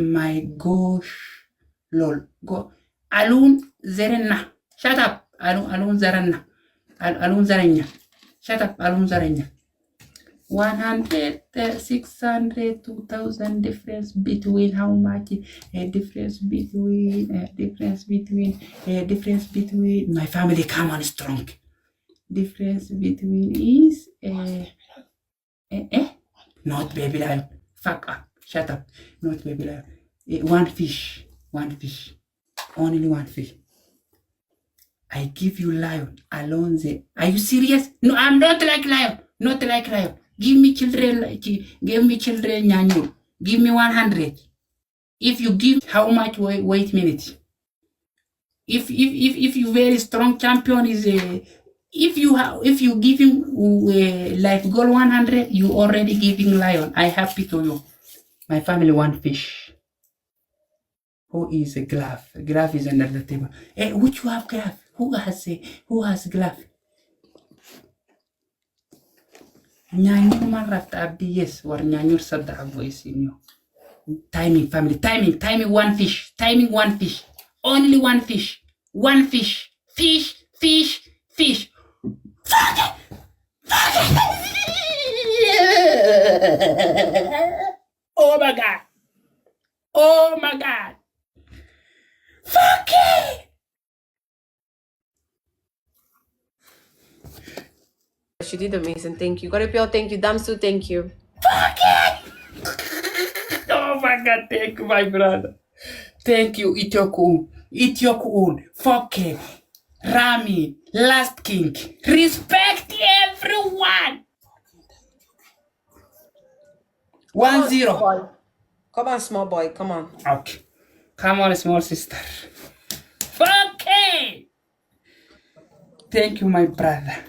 my gosh, lol. Go. Alun Zerenna. Shut up. Alun Zaranna. Alun Zarenya. Shut up, Alun Zarenya. 100, 600, 2000 difference between how much? Difference between my family. Come on, strong. Difference between is not baby lion. Fuck up. Shut up. Not baby lion. One fish. Only one fish. I give you lion alone there. Are you serious? No, I'm not like lion. Not like lion. Give me children, Nyanyu. Give me 100. If you give, how much wait minute? If you very strong champion is if you give him like goal 100, you already giving lion. I happy to you. My family want fish. Who is a glove? Glove is under the table. Which you have glove? Who has glove? Nyanyu marafta abdi yes, war nyanyu sada voice in you. Timing family, timing one fish, only one fish, fish. Oh my god, fuck it. She did amazing. Thank you. Goripio, thank you. Damsu, thank you. Fuck it. Oh my god, thank you, my brother. Thank you, Itiokun. Fuck it. Rami, Last King. Respect everyone. 1-0. Come on, small boy. Come on. Okay. Come on, small sister. Fuck it. Thank you, my brother.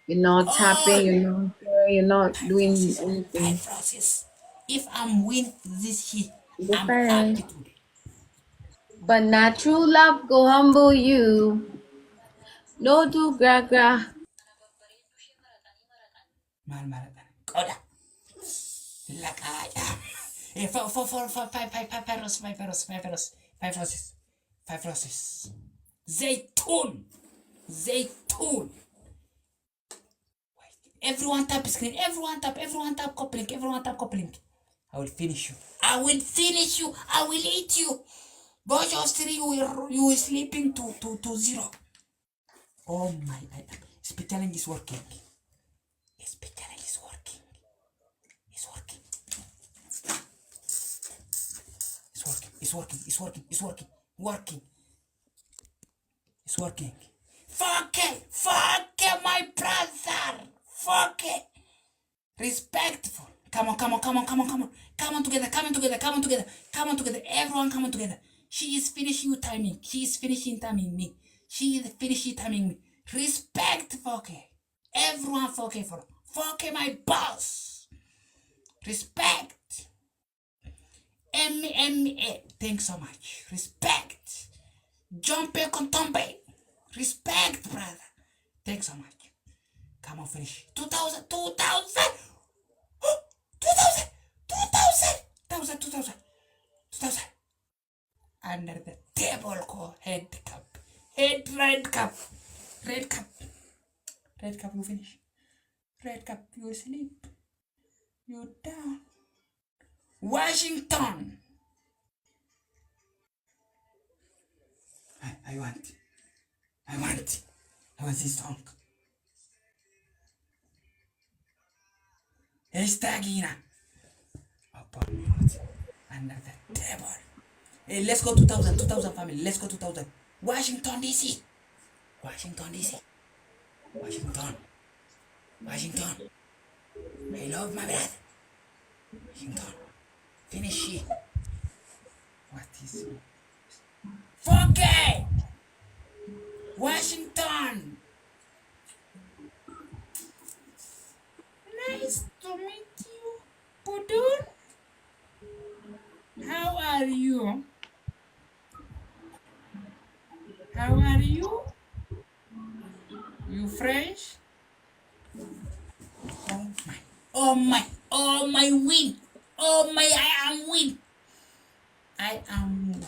You're not tapping. You're not doing anything. If I'm win this hit, I'm Different. happy today. But not true love go humble you. No do gra. Mal. Koda. Lakaya. Five roses. Zaytun. Everyone tap screen. Everyone tap copy link. I will finish you. I will eat you. Both of three, you will sleeping to 0. Oh my god. Speed challenge is working. It's working. Fuck it, my brother. Fuck it. Respectful. Come on together. Everyone come on together. She is finishing timing. She is finishing timing me. She is finishing timing me. Respect, Foke. Everyone, Foke, Foke, my boss. Respect. M.A. Thanks so much. Respect. Jumpe Contombe. Respect, brother. Thanks so much. Come on, finish. 2,000. 2,000. Under the table, call head cup. Red cup. Red cup, you finish. Red cup, you sleep. You down. Washington. I want this song. Estagina. Under the table. Hey, let's go 2,000 family. Let's go 2,000. Washington DC. Washington. I love my brother. Washington. Finish it. What is it? Foke! Washington. Nice to meet you, Puddie. How are you? You French? Oh my win. I am win.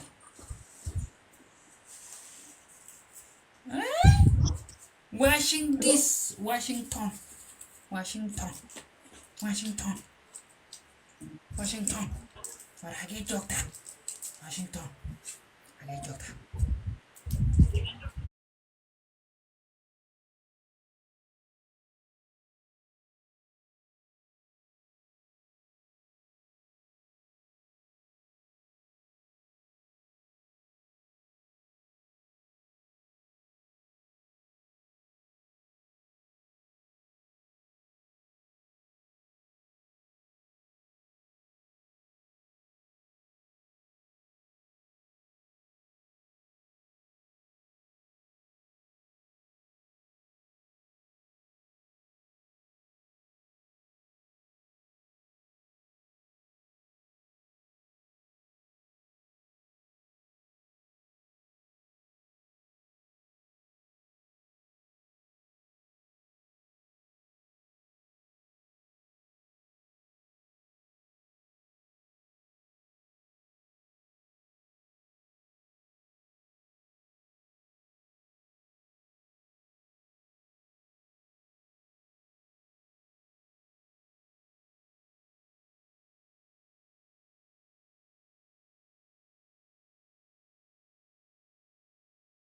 Washington. Washington. For I get doctor. Washington. I get doctor.